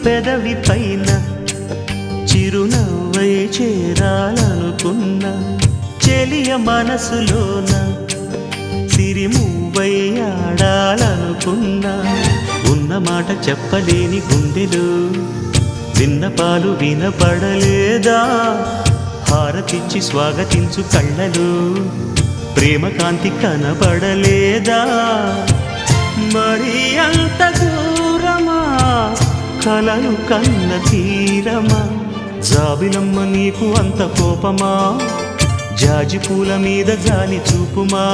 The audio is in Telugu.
పెదవి పైన చిరునవ్వై చేరాలనుకున్నా చెలియ మనసులోన సిరిమువ్వై ఆడాలనుకున్నా ఉన్న మాట చెప్పలేని గుండెలు విన్నపాలు వినపడలేదా హారతిచ్చి స్వాగతించు కళ్ళలు ప్రేమ కాంతి కనపడలేదా మరి అంత దూరమా కలలు కన్న తీరమా జాబిలమ్మ నీకు అంత కోపమా జాజి పూల మీద జాలి చూపుమా